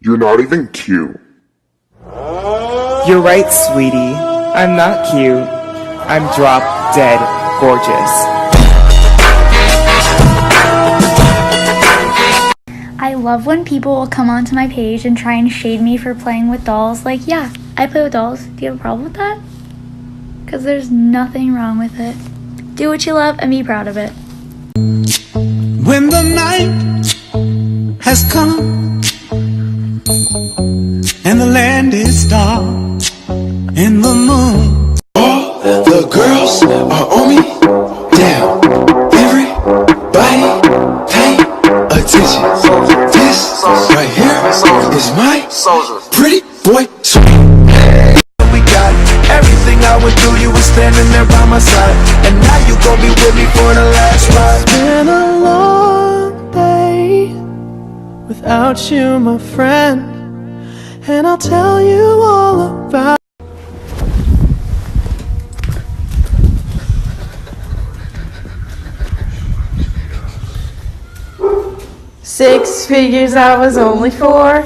You're not even cute. You're right, sweetie. I'm not cute. I'm drop dead gorgeous. I love when people will come onto my page and try and shade me for playing with dolls. Like, yeah, I play with dolls. Do you have a problem with that? Because there's nothing wrong with it. Do what you love and be proud of it. When the night has come and the land is dark and the moon, all the girls are on me. Damn, everybody pay attention. This right here is my pretty boy swing. We got everything I went through. You were standing there by my side, and now you gon' be with me for the last ride. It's been a long day without you, my friend, and I'll tell you all about. Six figures, I was only 4.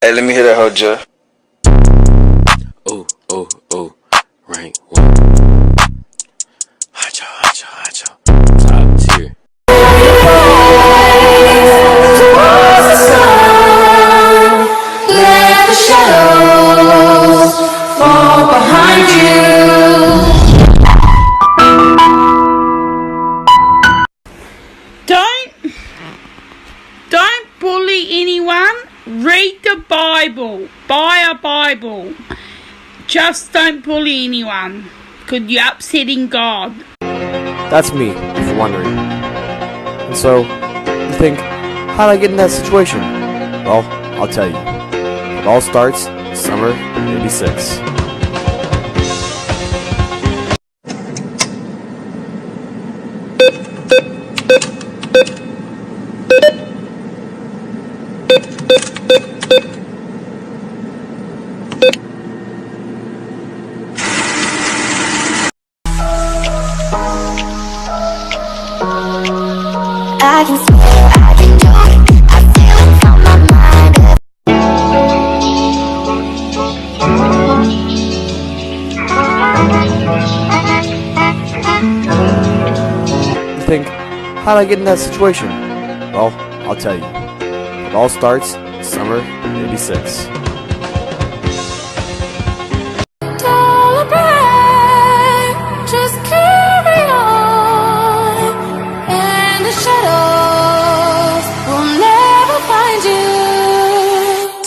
Hey, let me hear that hoe, Jeff. Oh, oh, oh, rank 1. Hot y'all. Top tier. Let the shadows fall behind you. Don't bully anyone. Read the Bible. Buy a Bible. Just don't bully anyone, because you're upsetting God. That's me, if you're wondering. And so, you think, how'd I get in that situation? Well, I'll tell you. It all starts summer '86. I can swear, I can do it. I feel it on my mind. You think, how'd I get in that situation? Well, I'll tell you. It all starts summer '86. Just carry on, and the shadows will never find you.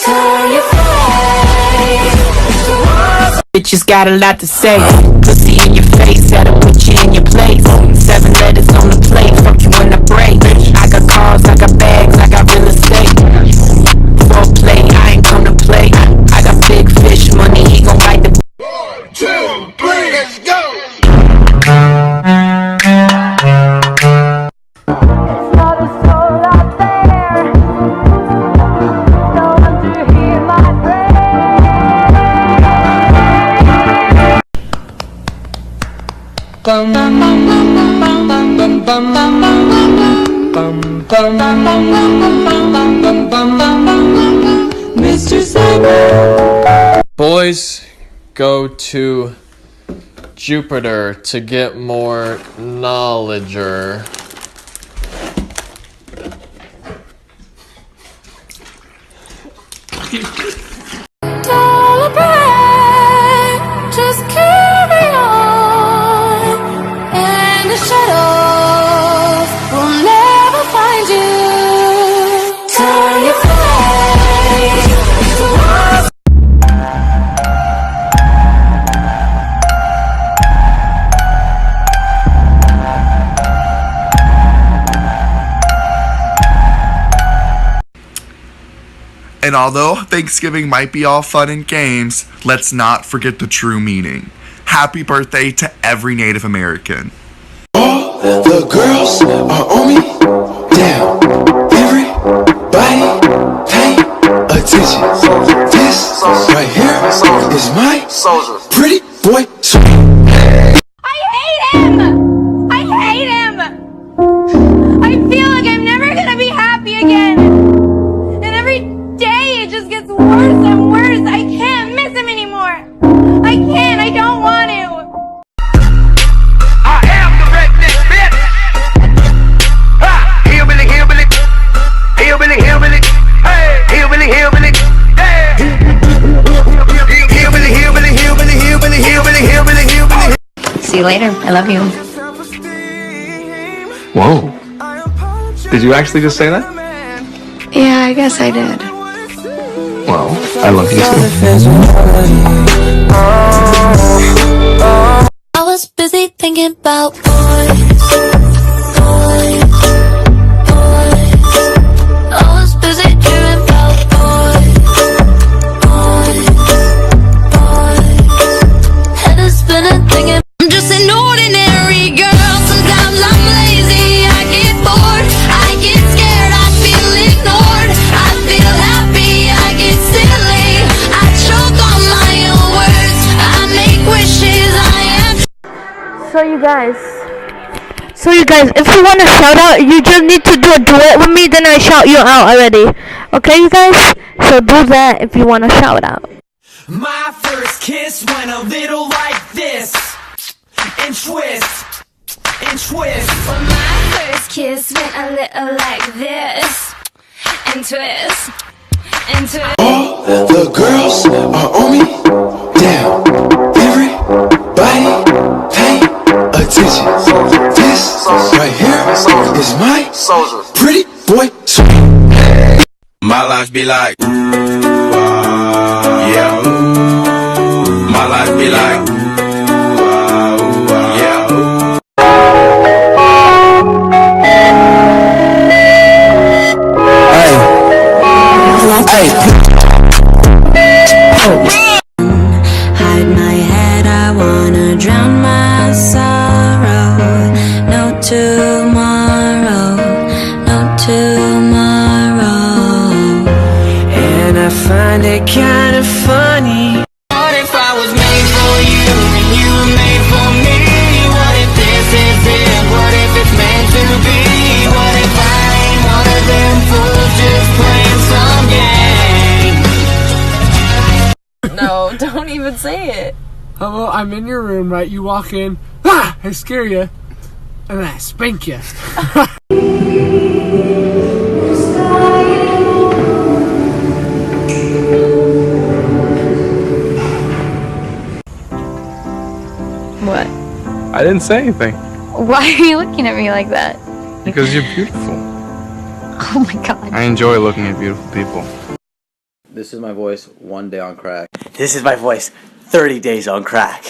Turn your face towards. Bitches got a lot to say. Pussy in your face, that'll put you in your place. 7 letters on the plate, fuck you when I break. I got cars, I got bags, I got real estate. Foreplay, I ain't come to play. I got big fish money, he gon' bite the. 1, 2, 3, let's go. Boys go to Jupiter to get more knowledger. Just carry on, and the shadows will never find you. Turn your face towards. And And although Thanksgiving might be all fun and games, let's not forget the true meaning. Happy birthday to every Native American. All the girls are on me down. Everybody pay attention. This right here is my pretty boy swing. I hate him! I hate him! I feel like I'm never gonna be happy again. And every day it just gets worse and worse. I can't miss him anymore. I can't. I don't want to. I am the redneck bitch. Ha! Hillbilly, hillbilly. Hillbilly, hillbilly. Hey! Hillbilly, hillbilly. Hey! Hillbilly, hillbilly, hillbilly, hillbilly, hillbilly, hillbilly, hillbilly. See you later. I love you. Whoa. Did you actually just say that? Yeah, I guess I did. Well, I love you too. I was busy thinking about boys. I was busy dreaming about boys. Head is spinning thinking I'm just an ordinary girl. Sometimes I'm lazy, I get bored, I get scared, I feel ignored, I feel happy, I get silly, I choke on my own words, I make wishes, I am. So you guys, if you want to shout out, you just need to do a duet with me, then I shout you out already. Okay, you guys? So do that if you want to shout out. My first kiss went a little like this, and twist, and twist. Well, my first kiss went a little like this, and twist, and twist. All the girls are on me down. Everybody pay attention. This right here is my pretty boy swing. My life be like, yeah. My life be like, yeah. Hide my head, I wanna drown my sorrow. No tomorrow, no tomorrow. And I find it kind of funny. What if I was made for you and you were made for me? What if this is it? What if it's meant to be? What if I ain't one of them fools just playing some game? No, don't even say it. Hello, I'm in your room, right? You walk in, ah, I scare you, and then I spank you. What? I didn't say anything. Why are you looking at me like that? Because you're beautiful. Oh my god. I enjoy looking at beautiful people. This is my voice, 1 day on crack. This is my voice, 30 days on crack.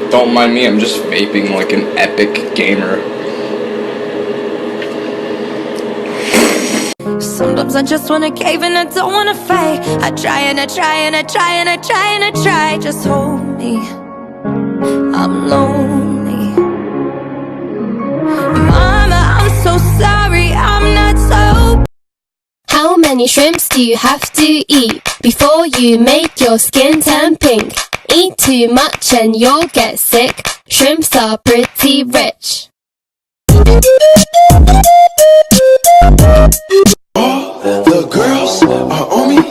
Don't mind me, I'm just vaping like an epic gamer. Sometimes I just wanna cave and I don't wanna fight. I try and I try and I try and I try and I try. Just hold me, I'm lonely. Mama, I'm so sorry, I'm not so. How many shrimps do you have to eat before you make your skin turn pink? Eat too much and you'll get sick. Shrimps are pretty rich. All the girls are on me